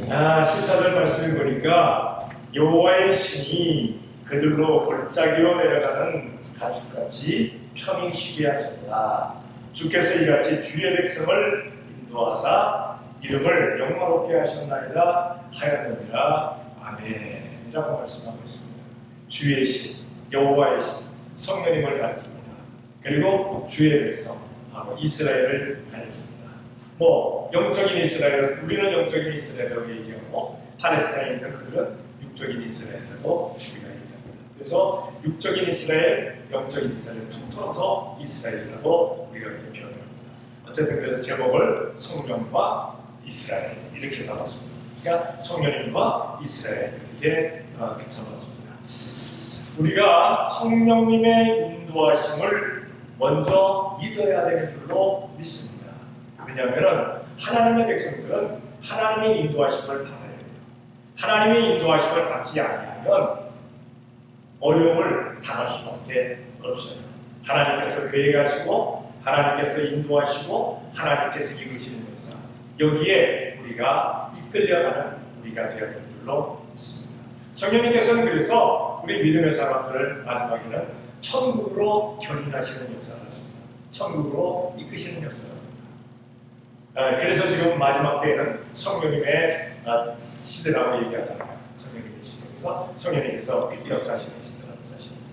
14절 말씀을 보니까 여호와의 신이 그들로 골짜기로 내려가는 가축같이 편히 쉬게 하셨다. 주께서 이같이 주의 백성을 인도하사 이름을 영화롭게 하셨나이다 하였느니라. 아멘이라고 말씀하고 있습니다. 주의 신, 여호와의 신, 성령님을 가리킵니다. 그리고 주의 백성, 바로 이스라엘을 가리킵니다. 영적인 이스라엘, 우리는 영적인 이스라엘이라고 얘기하고 팔레스타인에 있는 그들은 육적인 이스라엘이라고 우리가 얘기합니다. 그래서 육적인 이스라엘, 영적인 이스라엘 통틀어서 이스라엘이라고 우리가 이렇게 표현합니다. 어쨌든 그래서 제목을 성령과 이스라엘 이렇게 잡았습니다. 그러니까 성령님과 이스라엘 이렇게 잡았습니다. 우리가 성령님의 인도하심을 먼저 믿어야 되는 줄로 믿습니다. 왜냐하면 하나님의 백성들은 하나님의 인도하심을 받아야 돼요. 하나님의 인도하심을 받지 아니하면 어려움을 당할 수밖에 없어요. 하나님께서 계획하시고 하나님께서 인도하시고 하나님께서 이루시는 역사, 여기에 우리가 이끌려가는 우리가 되어야 되는 줄로 믿습니다. 성령님께서는 그래서 우리 믿음의 사람들을 마지막에는 천국으로 견인하시는 역사를 하십니다. 천국으로 이끄시는 역사를 합니다. 그래서 지금 마지막 때에는 성령님의 시대라고 얘기하잖아요. 성령님의 시대에서 성령님께서 역사하시는 시대라는 사실입니다.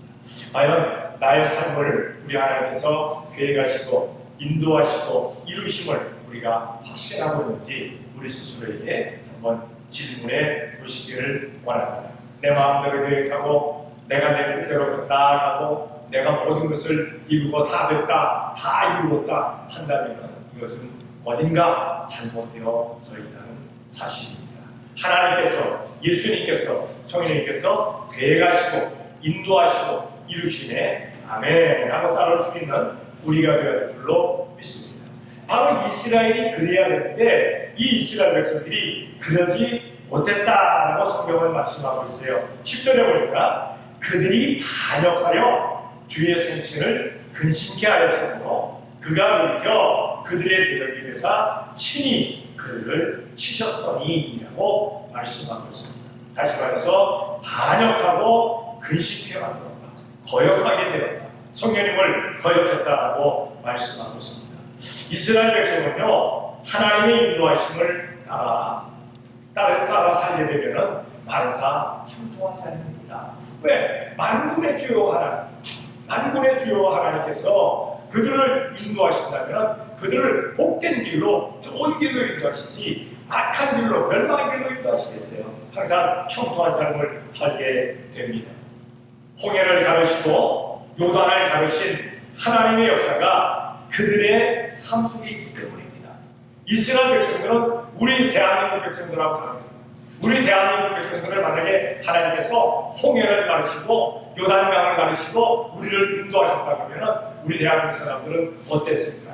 과연 나의 삶을 우리 하나님께서 계획하시고 인도하시고 이루심을 우리가 확신하고 있는지 우리 스스로에게 한번 질문해 보시기를 원합니다. 내 마음대로 계획하고 내가 내 뜻대로 나아가고 내가 모든 것을 이루고 다 됐다, 다 이루었다 한다면 이것은 어딘가 잘못되어져 있다는 사실입니다. 하나님께서, 예수님께서, 성령님께서 계획하시고 인도하시고 이루시네 아멘 하고 따를 수 있는 우리가 되어야 될 줄로 믿습니다. 바로 이스라엘이 그래야 되는데 이 이스라엘 백성들이 그러지 못했다라고 성경은 말씀하고 있어요. 10절에 보니까 그들이 반역하여 주의 생신을 근심케 하였으므로 그가 돌이켜 그들의 대적이 되사 친히 그들을 치셨더니라고 말씀하고 있습니다. 다시 말해서 반역하고 근심케 만들었다, 거역하게 되었다, 성령님을 거역했다라고 말씀하고 있습니다. 이스라엘 백성은요 하나님의 인도하심을 따라 살게 되면은 만사형통한 삶입니다. 왜? 만군의 주요 하나님께서 그들을 인도하신다면 그들을 복된 길로, 좋은 길로 인도하시지 악한 길로, 멸망의 길로 인도하시겠어요? 항상 형통한 삶을 살게 됩니다. 홍해를 가르시고 요단을 가르신 하나님의 역사가 그들의 삶 속에 있기 때문입니다. 이스라엘 백성들은 우리 대한민국 백성들하고 다릅니다. 우리 대한민국 백성들을 만약에 하나님께서 홍해를 가르시고 요단강을 가르시고 우리를 인도하셨다고 하면 우리 대한민국 사람들은 어땠습니까?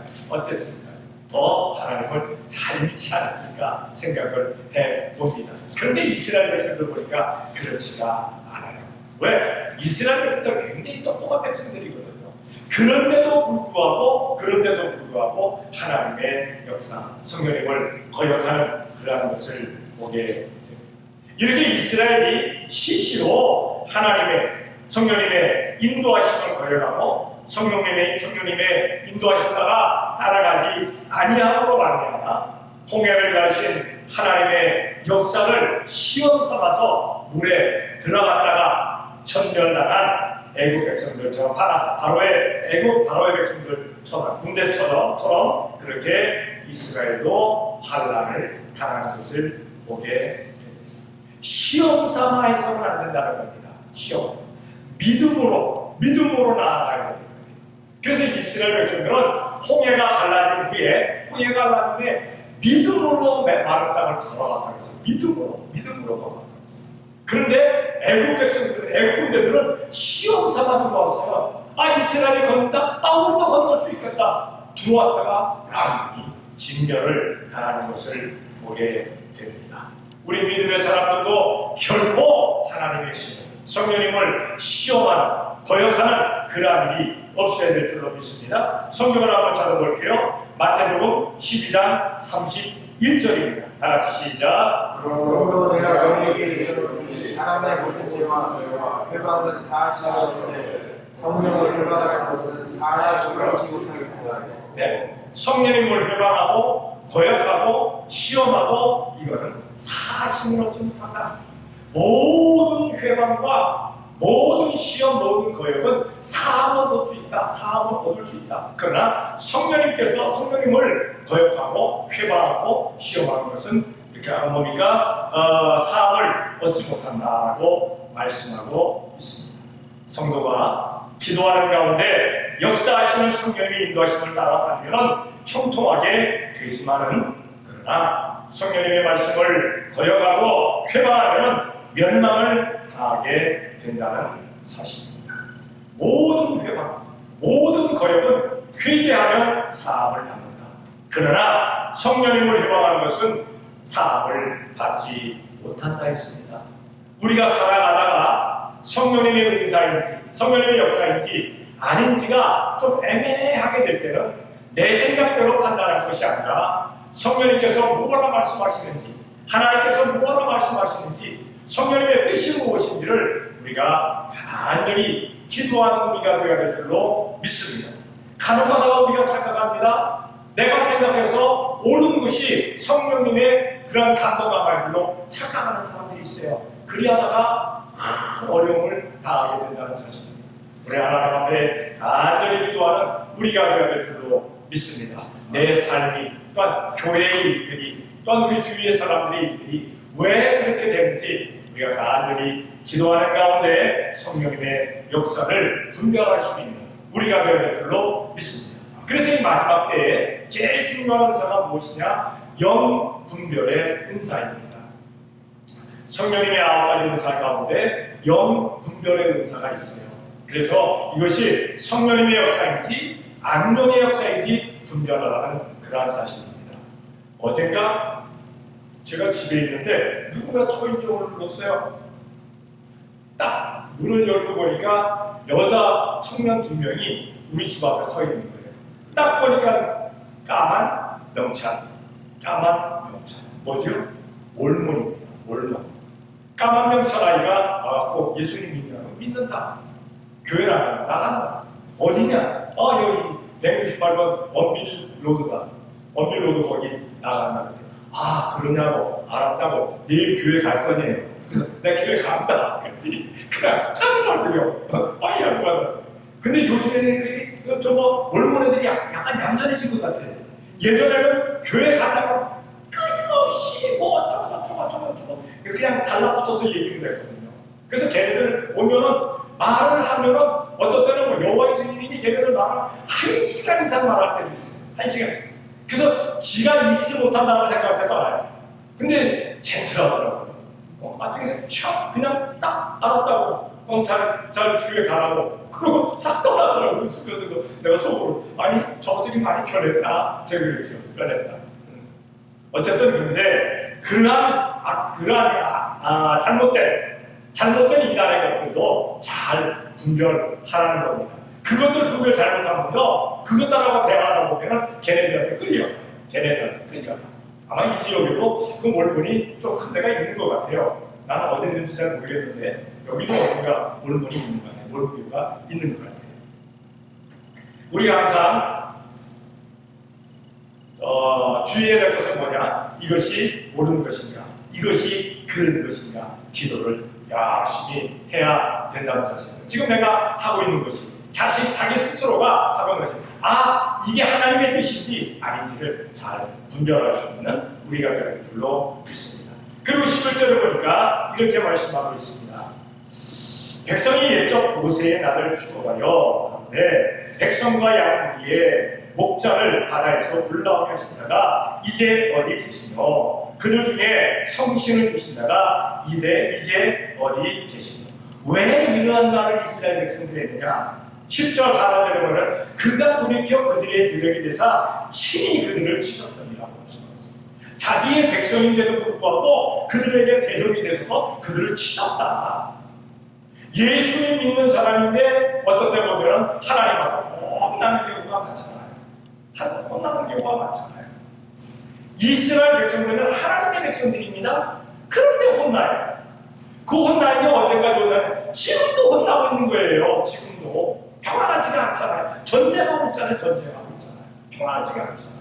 더 하나님을 잘 믿지 않았을까 생각을 해봅니다. 그런데 이스라엘 백성들 보니까 그렇지가 않아요. 왜? 이스라엘 백성들 굉장히 똑똑한 백성들이거든요. 그런데도 불구하고 하나님의 역사, 성령님을 거역하는 그러한 것을 보게 됩니다. 이렇게 이스라엘이 시시로 하나님의, 성령님의 인도하심을 거역하고 성령님의 인도하셨다가 따라가지 아니함으로 말미암아 홍해를 가르신 하나님의 역사를 시험 삼아서 물에 들어갔다가 전멸당한 애국 백성들처럼 바로의 백성들처럼 군대처럼 그렇게 이스라엘도 환난을 당하는 것을 보게 됩니다. 시험 삼아 해서는 안 된다는 겁니다. 시험 삼아. 믿음으로 나아가야 됩니다. 그래서 이스라엘 백성들은 홍해가 갈라진 후에 믿음으로 마른 땅을 걸어갔다고 했어요. 믿음으로 걸어갔다고 했어요. 그런데 애국 군대들은 시험 삼아 들어왔어요. 이스라엘이 건넌다? 우리도 건널 수 있겠다. 들어왔다가 완전히 진멸을 당하는 것을 보게 됩니다. 우리 믿음의 사람들도 결코 하나님의 신, 성령님을 시험하는, 거역하는 그러한 일이 없어야 될 줄로 믿습니다. 성경을 한번 찾아볼게요. 마태복음 12장 1절입니다. 다 같이 시작. 그러므로 내가 너희에게 이르노니 사람의 모든 죄와 회방은 사하시되 성령을 회방하는 것은 사하시고 알지 못하겠구나. 네, 성령님을 회방하고 거역하고 시험하고 이거는 사심을 얻지 못한다. 모든 회방과 모든 시험, 모든 거역은 사함을 얻을 수 있다. 사함을 얻을 수 있다. 그러나 성령님께서 성령님을 거역하고 회방하고 시험하는 것은 이렇게 하는 뭡니까? 사함을 얻지 못한다고 말씀하고 있습니다. 성도가 기도하는 가운데 역사하시는 성령님의 인도하심을 따라 살면 형통하게 되지만은, 그러나 성령님의 말씀을 거역하고 회방하면 멸망을 당하게 된다는 사실입니다. 모든 회방, 모든 거역은 회개하며 사함을 받는다. 그러나 성령님을 회방하는 것은 사함을 받지 못한다 했습니다. 우리가 살아가다가 성령님의 은사인지 성령님의 역사인지 아닌지가 좀 애매하게 될 때는 내 생각대로 판단할 것이 아니라 성령님께서 무엇라 말씀하시는지, 하나님께서 무엇라 말씀하시는지, 성령님의 뜻이 무엇인지를 우리가 간절히 기도하는 의미가 되어야 될 줄로 믿습니다. 간혹가다가 우리가 착각합니다. 내가 생각해서 옳은 것이 성령님의 그런 감동감할 줄로 착각하는 사람들이 있어요. 그리하다가 큰 어려움을 당하게 된다는 사실입니다. 우리 하나님 앞에 간절히 기도하는 우리가 되어야 될 줄로 믿습니다. 내 삶이, 또한 교회의 일들이, 또한 우리 주위의 사람들의 일들이 왜 그렇게 되는지 우리가 간절히 기도하는 가운데 성령님의 역사를 분별할 수 있는 우리가 되어야 될 줄로 믿습니다. 그래서 이 마지막 때에 제일 중요한 은사가 무엇이냐? 영 분별의 은사입니다. 성령님의 9가지 은사 가운데 영 분별의 은사가 있어요. 그래서 이것이 성령님의 역사인지 악령의 역사인지 분별하라는 그러한 사실입니다. 어젠가 제가 집에 있는데 누군가 초인종을 눌렀어요. 딱 문을 열고 보니까 여자 청년 2명이 우리 집 앞에 서 있는 거예요. 딱 보니까 까만 명찰. 뭐죠? 몰몬입니다. 몰몬. 까만 명찰 아이가 와갖고 예수님 믿냐고. 믿는다. 교회 나간다. 어디냐? 여기 168번 원빌로드다. 원빌로드 거기 나간다. 그러냐고. 알았다고. 내일 교회 갈 거네요. 그래서 내가 교회 간다. 그랬더니 그냥 가더라고요. 빨리 하고 가더라고요. 근데 요즘에 저거 몰몬 애들이 약간 얌전해진 것 같아. 예전에는 교회 간다고 끊임없이 뭐 어쩌고 그냥 달라붙어서 얘기를 했거든요. 그래서 걔네들 오면은 말을 하면은 어떤 때는 뭐 여호와의 증인님이 걔네들 말을 1시간 이상 말할 때도 있어요. 1시간 이상. 그래서 지가 이기지 못한다고 생각할 때도 알아요. 근데 젠틀하더라고요. 나중에 그냥 딱 알았다고. 잘 교회 가라고. 그러고 싹 떠나더라고요. 그래서 내가 속으로 저들이 많이 변했다. 제가 그랬죠. 변했다. 어쨌든 근데 그러한 잘못된 이단의 것들도 잘 분별하라는 겁니다. 그것들 분별 잘못하면요, 그것 따라가 대화하다 보면 걔네들한테 끌려요. 아마 이 지역에도 그 몰몬이 좀 큰 데가 있는 것 같아요. 나는 어디 있는지 잘 모르겠는데 여기도 어딘가 몰몬이 있는 것 같아요. 몰몬이가 있는 것 같아요. 우리가 항상 주의해야 될 것은 뭐냐? 이것이 옳은 것인가? 이것이 그른 것인가? 기도를 열심히 해야 된다는 사실입니다. 지금 내가 하고 있는 것이 자기 스스로가 하고 있는 것이 이게 하나님의 뜻인지 아닌지를 잘 분별할 수 있는 우리가 되어야 될 줄로 믿습니다. 그리고 11절에 보니까 이렇게 말씀하고 있습니다. 백성이 옛적 모세의 날을 추억하여 가운데 백성과 양무리에 목자를 바다에서 올라오게 하신 자가 이제 어디 계시며 그들 중에 성신을 주신 자가 이제 어디 계시며. 왜 이러한 말을 이스라엘 백성들이 했느냐? 10절 하반절에 보면 그가 돌이켜 그들의 대적이 되사 친히 그들을 치셨더니라고 말씀하셨습니다. 자기의 백성인데도 불구하고 그들에게 대적이 되셔서 그들을 치셨다. 예수님 믿는 사람인데 어떤 때 보면 하나님 앞에 혼나는 경우가 많잖아요. 이스라엘 백성들은 하나님의 백성들입니다. 그런데 혼나요. 그 혼나는 게 언제까지 혼나요? 지금도 혼나고 있는 거예요. 지금도. 평안하지가 않잖아요. 전쟁하고 있잖아요. 전쟁하고 있잖아요. 평안하지가 않잖아요.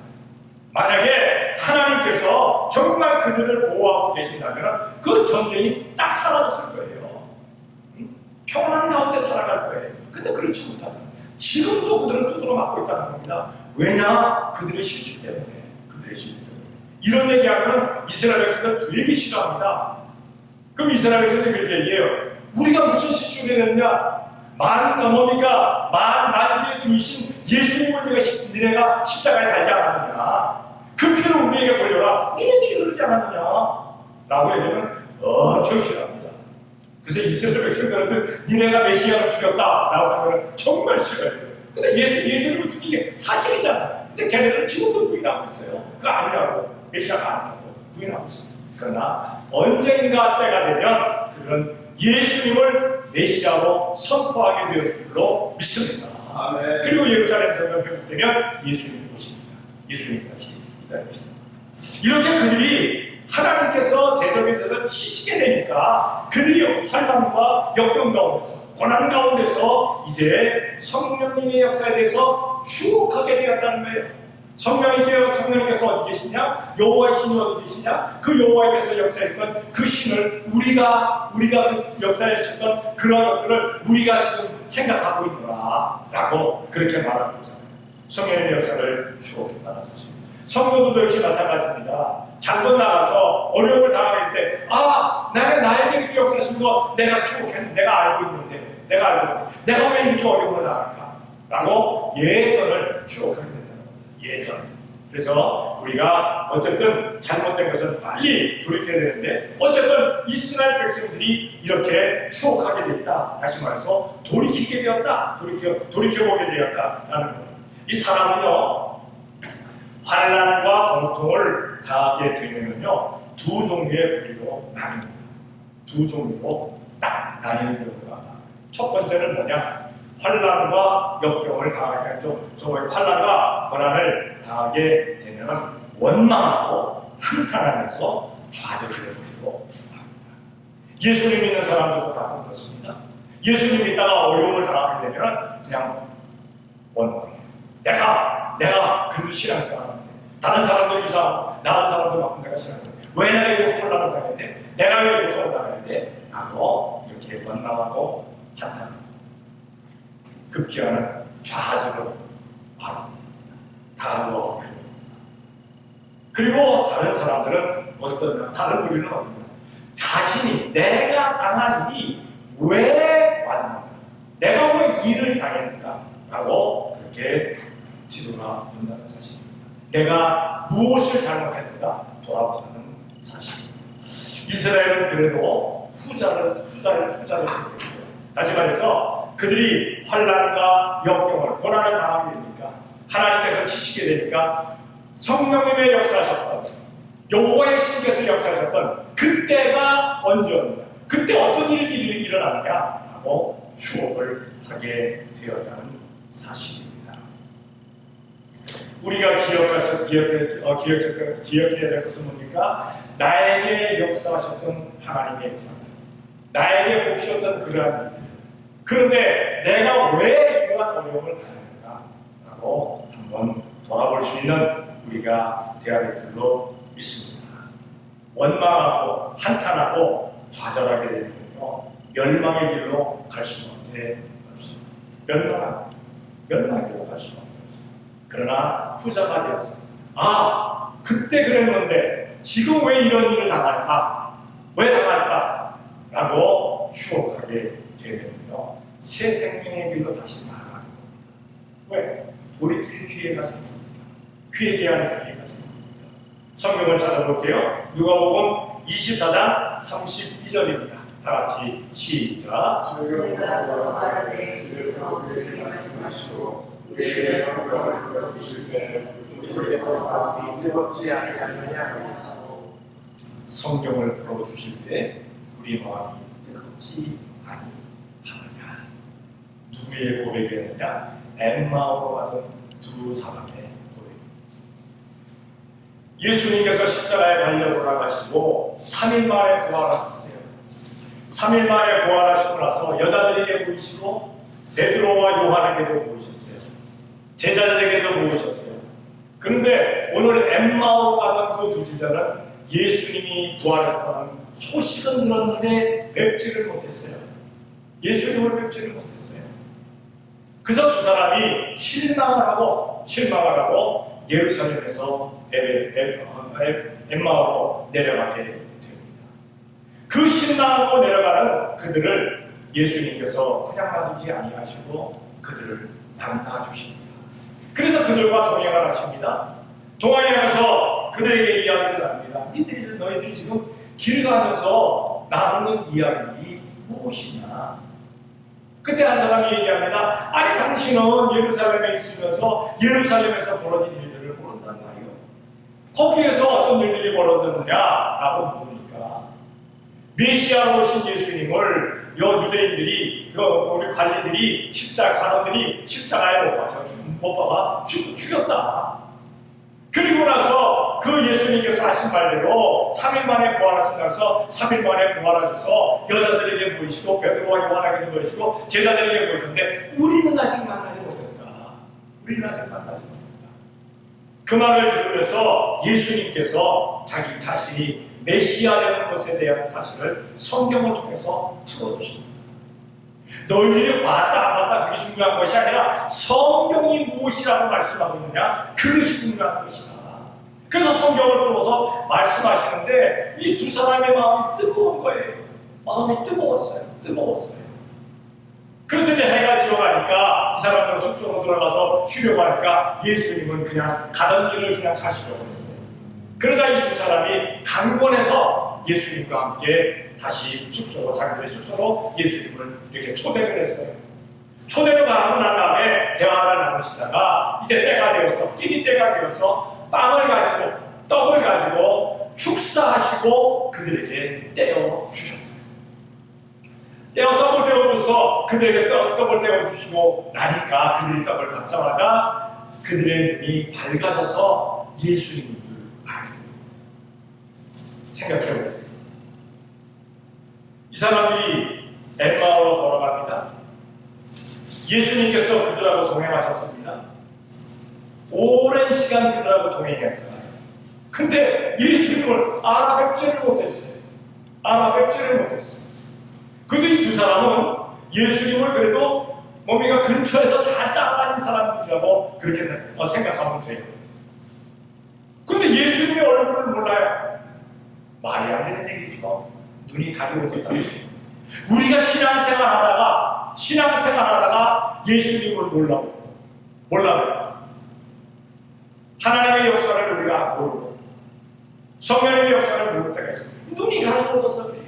만약에 하나님께서 정말 그들을 보호하고 계신다면 그 전쟁이 딱 사라졌을 거예요. 평안한 가운데 살아갈 거예요. 근데 그렇지 못하잖아요. 지금도 그들은 두드러 맞고 있다는 겁니다. 왜냐? 그들의 실수 때문에. 그들의 실수 때문에. 이런 얘기하면 이스라엘 백성들 되게 싫어합니다. 그럼 이스라엘 백성들이 그렇게 얘기해요. 우리가 무슨 실수를 했느냐? 뭡니까? 만주의 주이신 예수님을 니네가 십자가에 달지 않았느냐? 그 피를 우리에게 돌려라. 니네들이 그러지 않았느냐? 라고 얘기하면 엄청 싫어합니다. 그래서 이스라엘 백성들은 니네가 메시아를 죽였다 라고 하면 정말 싫어해요. 근데 예수님을 죽인 게 사실이잖아요. 근데 걔네들은 지금도 부인하고 있어요. 그거 아니라고. 메시아가 아니라고 부인하고 있어요. 그러나 언젠가 때가 되면 그들은 예수님을 메시아로 선포하게 되었을 줄로 믿습니다. 아멘. 그리고 예루살렘 성을 회복되면 예수님이 오십니다. 예수님이 다시 기다리십니다. 이렇게 그들이 하나님께서 대적에서 치시게 되니까 그들이 환난과 역경 가운데서 고난 가운데서 이제 성령님의 역사에 대해서 주목하게 되었다는 거예요. 성령님께서 어디 계시냐? 여호와의 신이 어디 계시냐? 그 여호와께서 역사했던 그 신을 우리가 그 역사했었던 그런 것들을 우리가 지금 생각하고 있구나 라고 그렇게 말하고 있잖아요. 성령님의 역사를 주목했다는 사실. 성도들도 역시 마찬가지입니다. 장군 나가서 어려움을 당할 때 나에게 이렇게 역사하신 거 내가 추억했는데 내가 알고 있는데 내가 왜 이렇게 어려움을 당할까? 라고 예전을 추억하게 된다는 겁니다. 예전. 그래서 우리가 어쨌든 잘못된 것은 빨리 돌이켜야 되는데 어쨌든 이스라엘 백성들이 이렇게 추억하게 되었다. 다시 말해서 돌이키게 되었다. 돌이켜보게 되었다라는 겁니다. 이 사람은요 환난과 고통을 당하게 되면은요 두 종류의 부류로 나뉩니다. 두 종류로 딱 나뉘는 경우가 많아요. 첫 번째는 뭐냐? 환난과 역경을 당하게 환난과 고난을 당하게 되면은 원망하고 한탄하면서 좌절을 해버리고 합니다. 예수님 믿는 사람들도 가끔 그렇습니다. 예수님 믿다가 어려움을 당하게 되면은 그냥 원망해요. 내가 그래도 신앙생활하는데 다른 사람들 이상하고 다른 사람들 만큼 내가 신앙생활 왜 내가 이렇게 혼란을 당해야 돼? 내가 왜 고통을 당해야 돼? 라고 이렇게 원망하고 한탄합니다. 급기야는 좌절을 바랍니다. 다루어 그리고 다른 사람들은 다른 부류는 어떤가? 자신이 내가 당한 일이 왜 왔는가? 내가 왜 일을 당했는가? 라고 그렇게 뒤돌아본다는 사실입니다. 내가 무엇을 잘못했는가? 돌아본다는 사실입니다. 이스라엘은 그래도 후자를 선택했어요. 다시 말해서 그들이 환난과 역경을 고난을 당하게 되니까 하나님께서 치시게 되니까 성령님의 역사하셨던 여호와의 신께서 역사하셨던 그때가 언제였는가? 그때 어떤 일이 일어나느냐라고 추억을 하게 되었다는 사실입니다. 우리가 기억해야 될 것은 뭡니까? 나에게 역사하셨던 하나님의 역사입니다. 나에게 복주셨던 그러한 일들. 그런데 내가 왜 이러한 어려움을 당했는가? 라고 한번 돌아볼 수 있는 우리가 되어야 될 줄로 믿습니다. 원망하고 한탄하고 좌절하게 되면요 멸망의 길로 갈 수밖에 없습니다. 멸망의 길로 갈 수밖에 없습니다. 그러나 후자가 되어서 그때 그랬는데 지금 왜 이런 일을 당할까? 왜 당할까? 라고 추억하게 되면요 새 생명의 길로 다시 나아가는 겁니다. 왜? 돌이킬 기회가 생깁니다. 회개하는 기회가 생깁니다. 성경을 찾아볼게요. 누가복음 24장 32절입니다. 다 같이 시작. 저희가 말하되 주께서 우리에게 말씀하시고 우리에게 성경을 불러주실 때 우리에게서 마음이 뜨겁지 아니하느냐. 성경을 풀어주실 때 우리 마음이 뜨겁지 아니하느냐. 누구의 고백이었느냐? 엠마오로 가던 두 사람의 고백입니다. 예수님께서 십자가에 달려 돌아가시고 3일 만에 부활하셨어요. 3일 만에 부활하시고 나서 여자들에게 보이시고 베드로와 요한에게도 보이셨어요. 제자들에게도 보이셨어요. 그런데 오늘 엠마오로 가던 그 두 제자는 예수님이 부활했다는 소식은 들었는데 뵙지를 못했어요. 예수님을 뵙지를 못했어요. 그래서 두 사람이 실망을 하고 예루살렘에서 엠마오로 내려가게 됩니다. 그 실망하고 내려가는 그들을 예수님께서 그냥 놔두지 아니하시고 그들을 만나 주십니다. 그래서 그들과 동행을 하십니다. 동행하면서 그들에게 이야기를 합니다. 너희들이 지금 길 가면서 나누는 이야기들이 무엇이냐? 그때 한 사람이 얘기합니다. 아니 당신은 예루살렘에 있으면서 예루살렘에서 벌어진 일들을 모른단 말이에요. 거기에서 어떤 일들이 벌어졌느냐? 라고 물으니까 메시아로 오신 예수님을 유대인들이 우리 관리들이 관원들이 십자가에 못 박아 죽였다. 그리고 나서 그 예수님께서 하신 말대로 3일 만에 부활하신다면서 3일 만에 부활하셔서 여자들에게 보이시고 베드로와 요한에게도 보이시고 제자들에게 보이셨는데 우리는 아직 만나지 못했다. 그 말을 들으면서 예수님께서 자기 자신이 메시아 되는 것에 대한 사실을 성경을 통해서 풀어주십니다. 너희들이 봤다 안 봤다 그게 중요한 것이 아니라 성경이 무엇이라고 말씀하고 있느냐 그것이 중요한 것이다. 그래서 성경을 풀어서 말씀하시는데 이 두 사람의 마음이 뜨거운 거예요. 마음이 뜨거웠어요. 그래서 이제 해가 지어가니까 이 사람들은 숙소로 들어가서 쉬려고 하니까 예수님은 그냥 가던 길을 그냥 가시려고 했어요. 그러자 이 두 사람이 강권해서 예수님과 함께 다시 자기들의 숙소로 예수님을 이렇게 초대를 했어요. 초대를 하고 난 다음에 대화를 나누시다가 이제 끼니 때가 되어서 떡을 가지고 축사하시고 그들에게 떼어 주셨어요. 떡을 떼어줘서 그들에게 떡을 떼어주시고 나니까 그들이 떡을 받자마자 그들의 눈이 밝아져서 예수님인 줄 알게 됩니다. 생각해보세요. 이 사람들이 엠마오로 걸어갑니다. 예수님께서 그들하고 동행하셨습니다. 오랜 시간 그들하고 동행했잖아요. 근데 예수님을 알아뵙지를 못했어요. 근데 이 두 사람은 예수님을 그래도 몸이가 근처에서 잘 따라다니는 사람들이라고 그렇게 생각하면 돼요. 근데 예수님의 얼굴을 몰라요. 말이 안 되는 얘기죠. 눈이 가려워졌다. 우리가 신앙생활하다가 예수님을 몰라요. 하나님의 역사를 우리가 모르고 성령님의 역사를 모를 때가 있어요. 눈이 가려워져서 그래요.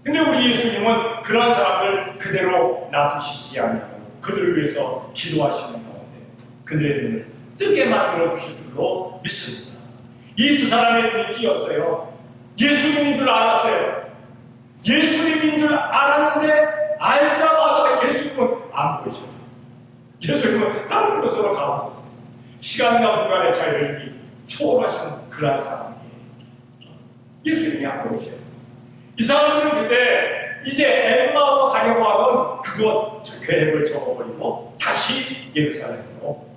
근데 우리 예수님은 그런 사람들 그대로 놔두시지 않냐고 그들을 위해서 기도하시는 가운데 그들의 눈을 뜨게 만들어 주실 줄로 믿습니다. 이 두 사람의 눈이 띄었어요. 예수님인 줄 알았어요. 예수님인 줄 알았는데 알자마자 예수님은 안 보이셔요. 예수님은 다른 곳으로 가보셨어요. 시간과 공간의 차이를 이미 초월하신 그런 상황이에요. 예수님이 안 보이셔요. 이 사람들은 그때 이제 엠마오로 가려고 하던 그것 계획을 접어버리고 다시 예루살렘으로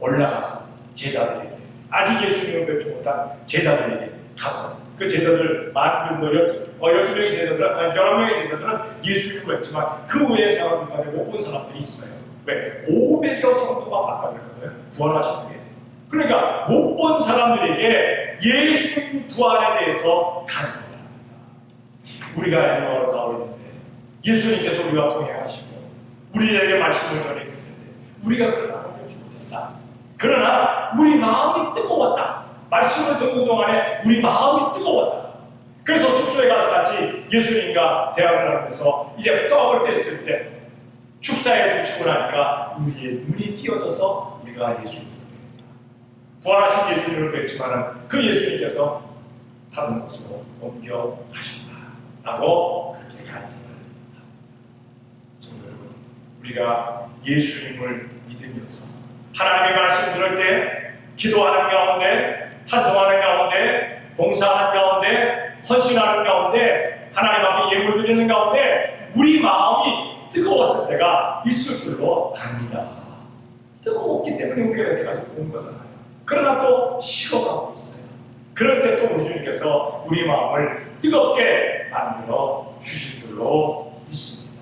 올라가서 제자들에게 아직 예수님을 뵙지 못한 제자들에게 가서 그 제자들 12명의 제자들은 11명의 제자들은 예수님을 뵙지만 그 외의 사람 가운데 못 본 사람들이 있어요. 왜? 500여 성도가 바꿔냈거든요. 부활하신 후에. 그러니까 못 본 사람들에게 예수님 부활에 대해서 간증을 합니다. 우리가 엠마오로 가고 있는데 예수님께서 우리와 동행하시고 우리에게 말씀을 전해주시는데 우리가 그걸 알아보지 못했다. 그러나 우리 마음이 뜨거웠다. 말씀을 듣는 동안에 우리 마음이 뜨거웠다. 그래서 숙소에 가서 같이 예수님과 대화를 나누면서 이제 떡을 뗐을 때 축사해 주시고 나니까 우리의 눈이 띄어져서 우리가 예수님을 뵙다. 부활하신 예수님을 뵙지만 그 예수님께서 다른 곳으로 옮겨가셨다 라고 그렇게 간증을 합니다. 성도 여러분, 우리가 예수님을 믿으면서 하나님의 말씀 들을 때 기도하는 가운데, 찬송하는 가운데, 봉사하는 가운데, 헌신하는 가운데, 하나님 앞에 예물 드리는 가운데 우리 마음이 뜨거웠을 때가 있을 줄로 압니다. 뜨거웠기 때문에 우리가 여기까지 온 거잖아요. 그러나 또 식어가고 있어요. 그럴 때 또 우리 주님께서 우리 마음을 뜨겁게 만들어 주실 줄로 믿습니다.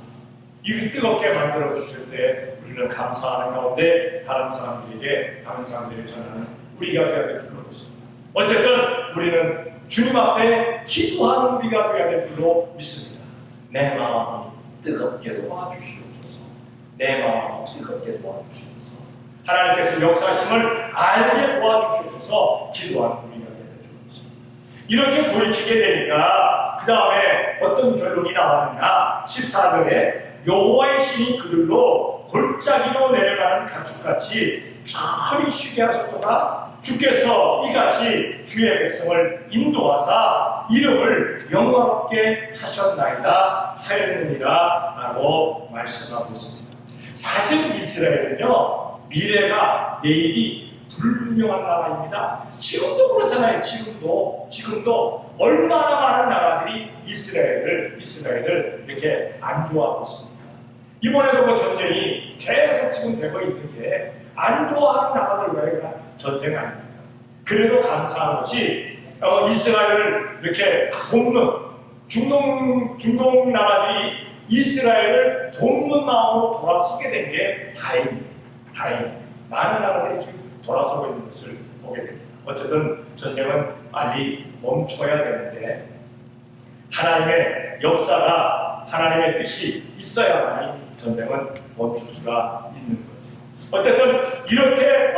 이 뜨겁게 만들어 주실 때 우리는 감사하는 가운데 다른 사람들에게 전하는 우리가 되어야 될 줄로 믿습니다. 어쨌든 우리는 주님 앞에 기도하는 우리가 되어야 될 줄로 믿습니다. 내 마음이 뜨겁게 도와주시옵소서. 내 마음이 뜨겁게 도와주시옵소서. 하나님께서 역사심을 알게 도와주시옵소서. 기도하는 우리가 되어야 될 줄로 믿습니다. 이렇게 돌이키게 되니까 그 다음에 어떤 결론이 나왔느냐. 14절에 여호와의 신이 그들로 골짜기로 내려가는 가축같이 편히 쉬게 하셨도다. 주께서 이같이 주의 백성을 인도하사 이름을 영광롭게 하셨나이다 하였느니라 라고 말씀하고 있습니다. 사실 이스라엘은요, 미래가 내일이 불분명한 나라입니다. 지금도 그렇잖아요. 지금도 얼마나 많은 나라들이 이스라엘을 이렇게 안 좋아하고 있습니까? 이번에도 그 전쟁이 계속 지금 되고 있는 게 안 좋아하는 나라들과의 전쟁 아닙니까? 그래도 감사한 것이 이스라엘을 이렇게 돕는 중동 나라들이 이스라엘을 돕는 마음으로 돌아서게 된 게 다행이에요. 많은 나라들이 지금 돌아서고 있는 것을 보게 됩니다. 어쨌든 전쟁은 빨리 멈춰야 되는데 하나님의 역사가 하나님의 뜻이 있어야만이 전쟁은 멈출 수가 있는 거죠. 어쨌든 이렇게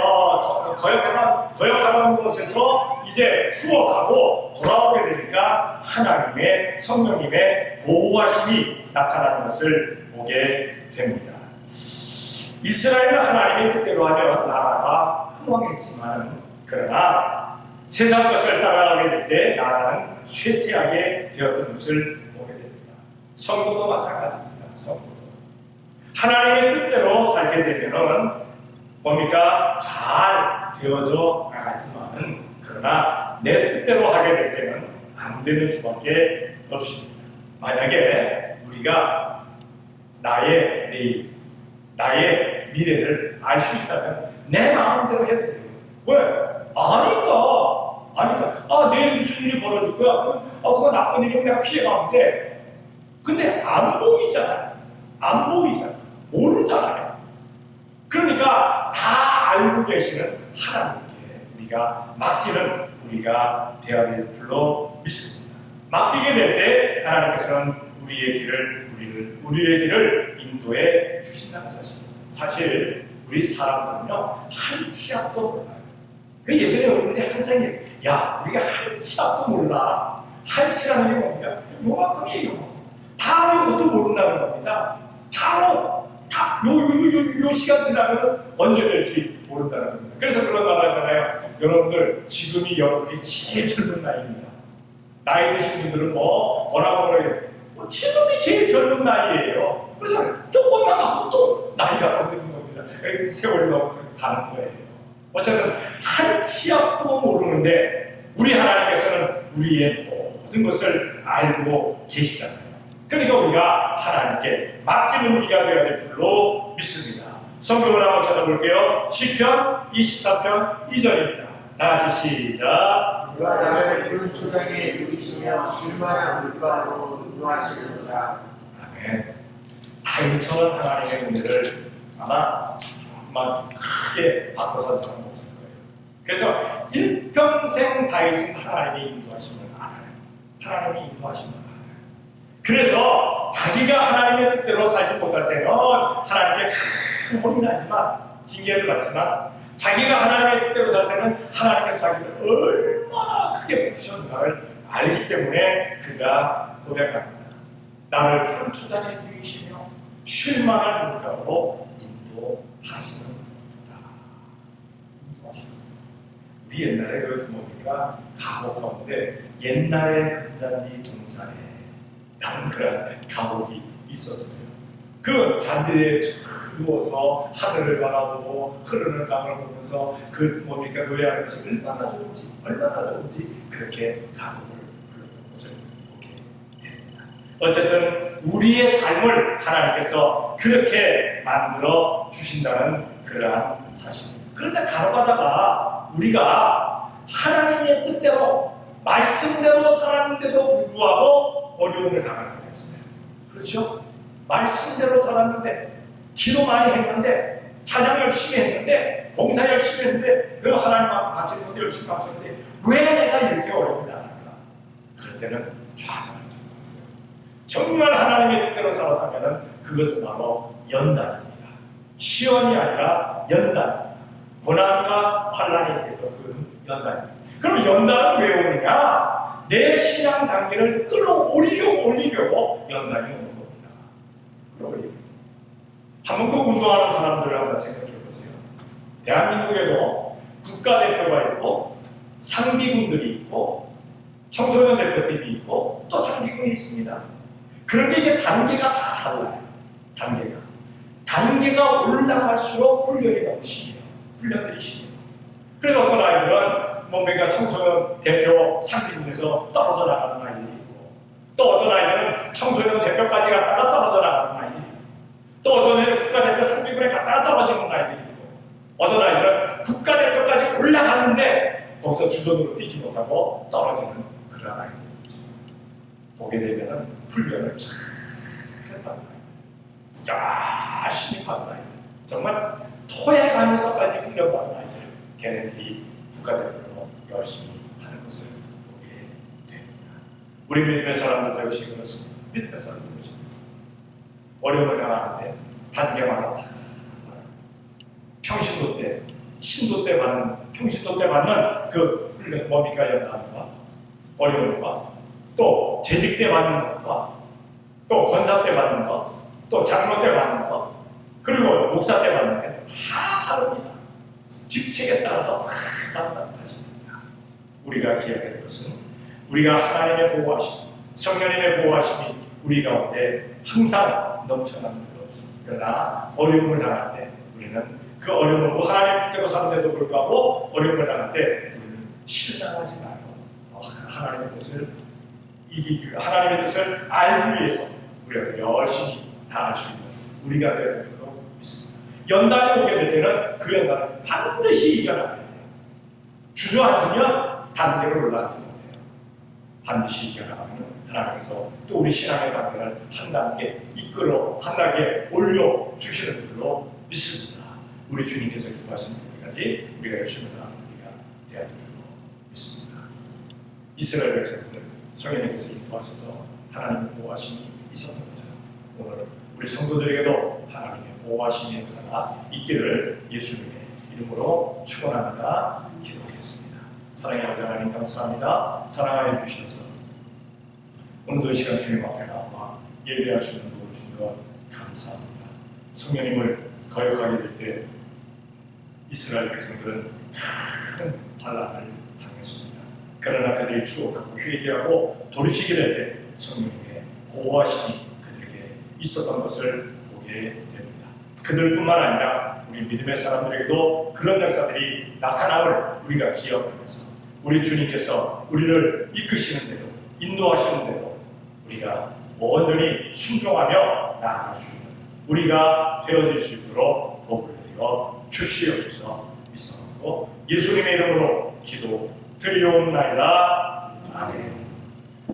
거역하는 것에서 이제 추억하고 돌아오게 되니까 하나님의 성령님의 보호하심이 나타나는 것을 보게 됩니다. 이스라엘은 하나님의 뜻대로 하면 나라가 흥왕했지만은 그러나 세상 것을 따라가게 될 때 나라는 쇠퇴하게 되었던 것을 보게 됩니다. 성도도 마찬가지입니다. 성도도 하나님의 뜻대로 살게 되면은 뭡니까? 잘 되어져 나가지만은 그러나 내 뜻대로 하게 될 때는 안 되는 수밖에 없습니다. 만약에 우리가 나의 내일, 나의 미래를 알 수 있다면 내 마음대로 해도 돼요. 왜? 아니까. 내일 무슨 일이 벌어질 거야. 그럼 그거 나쁜 일이면 내가 피해가면 돼. 근데 안 보이잖아요. 모르잖아요. 그러니까 다 알고 계시는 하나님께 우리가 맡기는 우리가 되어야 될 줄로 믿습니다. 맡기게 될 때 하나님께서는 우리의 길을 인도해 주신다는 사실입니다. 사실 우리 사람들은요 한 치 앞도 몰라요. 그 예전에 어른들이 항상 야 우리가 한 치 앞도 몰라. 한 치라는 게 뭡니까? 요만큼이에요. 바로 이것도 모른다는 겁니다. 바로 요 시간 지나면 언제 될지 모른다는 겁니다. 그래서 그런 말 하잖아요. 여러분들 지금이 여러분이 제일 젊은 나이입니다. 나이 드신 분들은 뭐라고 지금이 제일 젊은 나이예요. 그래서 조금만 하고 또 나이가 더 드는 겁니다. 세월이 더 가는 거예요. 어쨌든 한 치 앞도 모르는데 우리 하나님께서는 우리의 모든 것을 알고 계시잖아요. 그러니까 우리가 하나님께 맡기는 우리가 되어야 될 줄로 믿습니다. 성경을 한번 찾아볼게요. 시편 24편 2절입니다. 다 같이 시작. 누가 나를 푸른 초장에 누이시며 쉴만한 물가로 인도하시는가. 아멘. 다윗처럼 하나님의 은혜를 아마 조금만 크게 바꿔서 사람 없을 거예요. 그래서 일평생 다윗은 하나님의 인도하심을 알아요. 하나님의 인도하심을 알아요. 그래서 자기가 하나님의 뜻대로 살지 못할 때는 하나님께 큰 혼이 나지만 징계를 받지만 자기가 하나님의 뜻대로 살 때는 하나님께서 자기를 얼마나 크게 부셨는가를 알기 때문에 그가 고백합니다. 나를 푸른 초장에 누이시며 쉴만한 물가로 인도하시는 것이다. 우리 옛날에 그 뭡니까? 감옥 가운데 옛날에 금잔디 동산에 라는 그런 감옥이 있었어요. 그 잔디에 쭉 누워서 하늘을 바라보고 흐르는 강을 보면서 그 뭡니까 노래하는 것이 얼마나 좋은지 그렇게 가곡을 불렀던 것을 보게 됩니다. 어쨌든 우리의 삶을 하나님께서 그렇게 만들어 주신다는 그러한 사실입니다. 그런데 가로가다가 우리가 하나님의 뜻대로 말씀대로 살았는데도 불구하고 어려움을 당할 때가 있어요. 그렇죠? 말씀대로 살았는데 기도 많이 했는데 찬양 열심히 했는데 봉사 열심히 했는데 왜 하나님하고 같이 것도 열심히 바쳤는데 왜 내가 이렇게 어려움을 당할까? 그럴 때는 좌절하지 마세요. 정말 하나님의 뜻대로 살았다면 그것은 바로 연단입니다. 시험이 아니라 연단입니다. 고난과 환난이 때도 그건 연단입니다. 그럼 연단은 왜 오느냐? 내 신앙 단계를 끌어올리려고 연단이 오는 겁니다. 끌어올리려고. 한번 그 운동하는 사람들을 한번 생각해 보세요. 대한민국에도 국가대표가 있고 상비군들이 있고 청소년 대표팀이 있고 또 상비군이 있습니다. 그런데 이게 단계가 다 달라요. 단계가 올라갈수록 훈련이 너무 심해요. 훈련들이 심해요. 그래서 어떤 아이들은 뭡니까 청소년 대표 상비군에서 떨어져 나가는 아이들이 있고 또 어떤 아이들은 청소년 대표까지 갔다가 떨어져 나가는 아이들이 있고 또 어떤 애는 국가대표 상비군에 갔다가 떨어지는 아이들이 있고 어떤 아이들은 국가대표까지 올라갔는데 거기서 주전으로 뛰지 못하고 떨어지는 그런 아이들이 있습니다. 보게 되면 훈련을 잘 받는 아이들, 열심히 받는 아이들, 정말 토해가면서까지 훈련받는 아이들, 걔네들이 국가대표로 열심히 하는 것을 보게 됩니다. 우리 믿음의 사람들도 역시 그렇습니다. 믿음의 사람들도 역시 그렇습니다. 어려움을 당하는데 단계마다 평신도 때, 신도 때 맞는, 평신도 때 맞는 그 훈련, 뭡니까 연단과 어려움과 또 재직 때 맞는 것과 또 권사 때 맞는 것, 또 장로 때 맞는 것, 그리고 목사 때 맞는 게 다 다릅니다. 직책에 따라서 다 다르다는 사실입니다. 우리가 기억해야 될 것은 우리가 하나님의 보호하심, 성령님의 보호하심이 우리 가운데 항상 넘쳐나는 것입니다. 그러나 어려움을 당할 때 우리는 그 어려움을 하나님 뜻대로 사는데도 불구하고 어려움을 당할 때 우리는 실망하지 말고 하나님의 뜻을 이기기 위해 하나님의 뜻을 알기 위해서 우리가 열심히 다할 수 있는 우리가 되는 줄로 믿습니다. 연단이 오게 될 때는 그 연단을 반드시 이겨나가야 돼요. 주저앉으면 단계를 올라가지 못해요. 반드시 이겨나가면 하나님께서 또 우리 신앙의 단계를 한 단계 한 단계 올려주시는 줄로 믿습니다. 우리 주님께서 기뻐하시는 때까지 우리가 열심히 다하는 우리가 되어야 될 줄로 믿습니다. 이스라엘 백성들 성령님께서 인도하셔서 하나님의 보호하심이 있었던 것처럼 오늘 우리 성도들에게도 하나님의 보호하심의 역사가 있기를 예수님의 이름으로 축원합니다. 기도하겠습니다. 사랑의 아버지 하나님 감사합니다. 사랑하여 주셔서 오늘도 이 시간 주님 앞에 나와 예배할 수 있는 도움을 주신 것 감사합니다. 성령님을 거역하게 될 때 이스라엘 백성들은 큰 환난을 당했습니다. 그러나 그들이 추억하고 회개하고 돌이키게 될 때 성령님의 보호하심이 그들에게 있었던 것을 보게 됩니다. 그들뿐만 아니라 우리 믿음의 사람들에게도 그런 역사들이 나타남을 우리가 기억하면서 우리 주님께서 우리를 이끄시는 대로 인도하시는 대로 우리가 온전히 순종하며 나아갈 수 있는 우리가 되어질 수 있도록 복을 내려 주시옵소서. 믿사옵고 예수님의 이름으로 기도 드리옵나이다. 아멘.